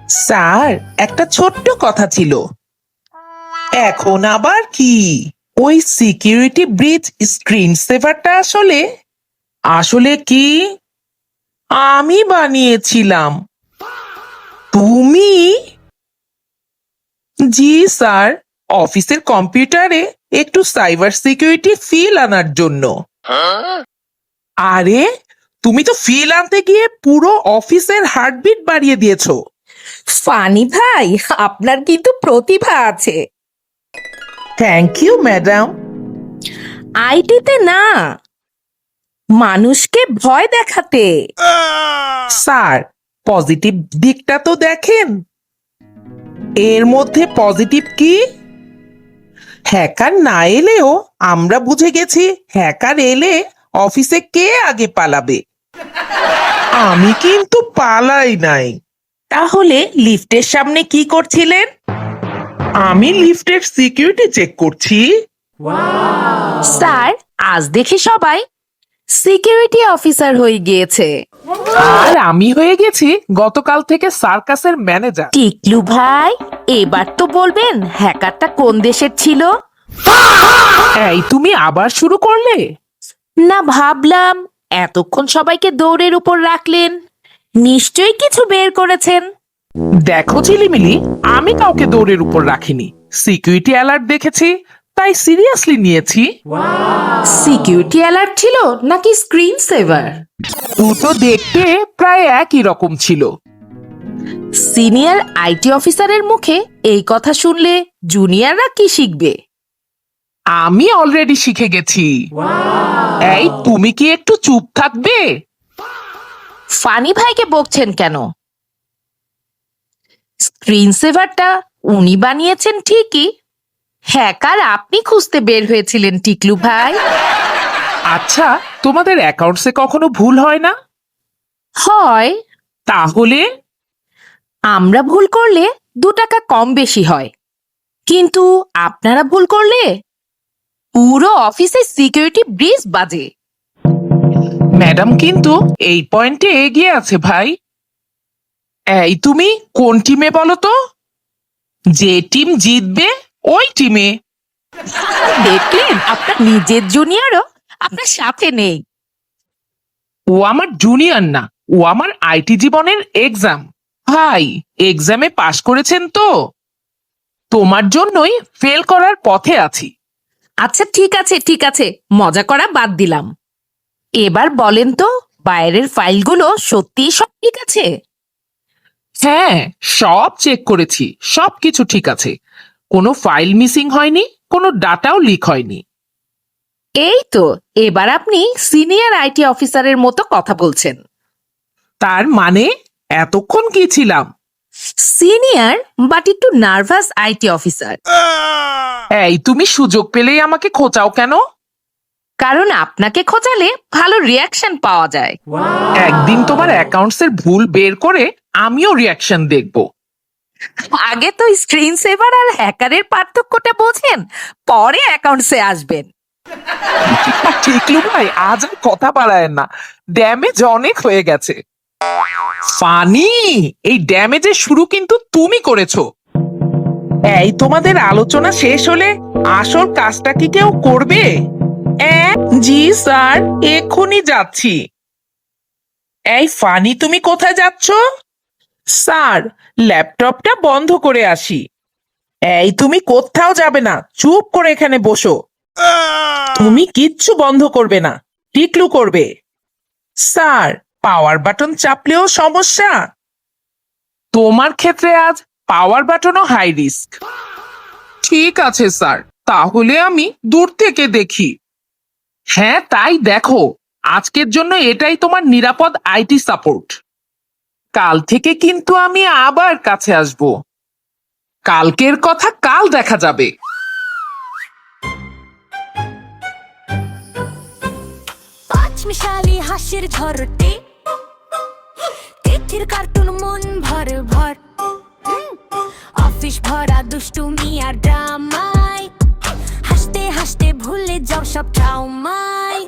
Sir, একটা ছোট্ট কথা ছিল। এখন আবার কি? ওই সিকিউরিটি ব্রিজ স্ক্রিন সেভারটা আসলে আসলে কি আমি বানিয়েছিলাম। তুমি? জি স্যার, অফিসের কম্পিউটারে একটু সাইবার সিকিউরিটি ফিল আনার জন্য। আরে, তুমি তো ফিল আনতে গিয়ে পুরো অফিসের হার্টবিট বাড়িয়ে দিয়েছো। ফানি ভাই, আপনার কিন্তু প্রতিভা আছে। Thank you madam. আইটিতে না, মানুষকে ভয় দেখাতে। স্যার, পজিটিভ দিকটা তো দেখেন। এর মধ্যে পজিটিভ কি? হ্যাকার না এলেও আমরা বুঝে গেছি হ্যাকার এলে অফিসে কে আগে পালাবে। আমি কিন্তু পালাই নাই। তাহলে লিফটের সামনে কি করছিলেন? আমি লিফটের সিকিউরিটি চেক করছি। স্যার, আজ দেখি সবাই সিকিউরিটি অফিসার হয়ে গিয়েছে। আর আমি হয়ে গেছি গতকাল থেকে সার্কাসের ম্যানেজার। টিকলু ভাই, এবার তো বলবেন হ্যাকারটা কোন দেশের ছিল? এই, তুমি আবার শুরু করলে? না, ভাবলাম এতক্ষণ সবাইকে দৌড়ের উপর রাখলেন, নিশ্চয়ই কিছু বের করেছেন। দেখো ঝিলিমিলি, আমি কাউকে দৌড়ের উপর রাখিনি। সিকিউরিটি অ্যালার্ট দেখেছি, তাই সিরিয়াসলি নিয়েছি। সিকিউরিটি অ্যালার্ট ছিল নাকি স্ক্রিন সেভার? দুটো দেখতে প্রায় একই রকম ছিল। সিনিয়র আইটি অফিসারের মুখে এই কথা শুনলে জুনিয়ররা কি শিখবে? আমি অলরেডি শিখে গেছি। এই, তুমি কি একটু চুপ থাকবে? ফানি ভাইকে বকছেন কেন? স্ক্রিন সেভারটা উনি বানিয়েছেন ঠিকই, হ্যাকার আপনি খুঁজতে বের হয়েছিলেন টিকলু ভাই। আচ্ছা, তোমাদের অ্যাকাউন্টসে কখনো ভুল হয় না? হয়। তাহলে? আমরা ভুল করলে 2 টাকা কম বেশি হয়, কিন্তু আপনারা ভুল করলে পুরো অফিসে সিকিউরিটি ব্রিজ বাজে। ম্যাডাম কিন্তু এই পয়েন্টে এগিয়ে আছে ভাই। এই, তুমি কোন টিমে বলো তো? যে টিম জিতবে ওই টিমে। দেখলেন, আপনার নিজের জুনিয়রও আপনার সাথে নেই। ও আমার জুনিয়র না, ও আমার আইটি জীবনের এক্সাম। ভাই, এক্সামে পাশ করেছেন তো? তোমার জন্যই ফেল করার পথে আছি। আচ্ছা, ঠিক আছে ঠিক আছে, মজা করা বাদ দিলাম। এবার বলেন তো, বাইরের ফাইলগুলো সত্যিই সব ঠিক আছে? হ্যাঁ, সব চেক করেছি, সবকিছু ঠিক আছে। কোনো ফাইল মিসিং হয়নি, কোনো ডাটাও লিক হয়নি। এই তো, এবার আপনি সিনিয়র আইটি অফিসারের মতো কথা বলছেন। তার মানে এতক্ষণ কি ছিলাম? সিনিয়র বাট একটু নার্ভাস আইটি অফিসার। এই, তুমি সুযোগ পেলেই আমাকে খোঁচাও কেন? কারণ আপনাকে খোঁচালে ভালো রিয়াকশন পাওয়া যায়। একদিন তোমার অ্যাকাউন্টসের ভুল বের করে আমিও রিয়াকশন দেখব। আগে তো স্ক্রিন সেভার আর হ্যাকারের পার্থক্যটা বোঝেন, পরে অ্যাকাউন্টসে আসবেন। টিকলু ভাই, আজ আর কথা বাড়ায় না, ড্যামেজ অনেক হয়ে গেছে। ফানি, এই ড্যামেজের শুরু কিন্তু তুমি করেছো। এই, তোমাদের আলোচনা শেষ হলে আসল কাজটা কি কেউ করবে? জি স্যার, এক্ষুনি যাচ্ছি। এই ফানি, তুমি কোথায় যাচ্ছ? স্যার, ল্যাপটপটা বন্ধ করে আসি। এই, তুমি কোথাও যাবে না, চুপ করে এখানে বসো। তুমি কিচ্ছু বন্ধ করবে না, টিকলু করবে। স্যার, পাওয়ার বাটন চাপলেও সমস্যা। তোমার ক্ষেত্রে আজ পাওয়ার বাটনও হাই রিস্ক। ঠিক আছে স্যার, তাহলে আমি দূর থেকে দেখি। হ্যাঁ, তাই দেখো। আজকের জন্য এটাই তোমার নিরাপদ আইটি সাপোর্ট। কাল থেকে কিন্তু আমি আবার কাছে আসব। কালকের কথা কাল দেখা যাবে। পাঁচমিশালি হাসির ঝরটি, তিথির কার্টুন মন ভর ভর, অফিস ভরা দুষ্টুমি আর ড্রামায়, হাসতে হাসতে ভুলে যাও সব ট্রাউমায়।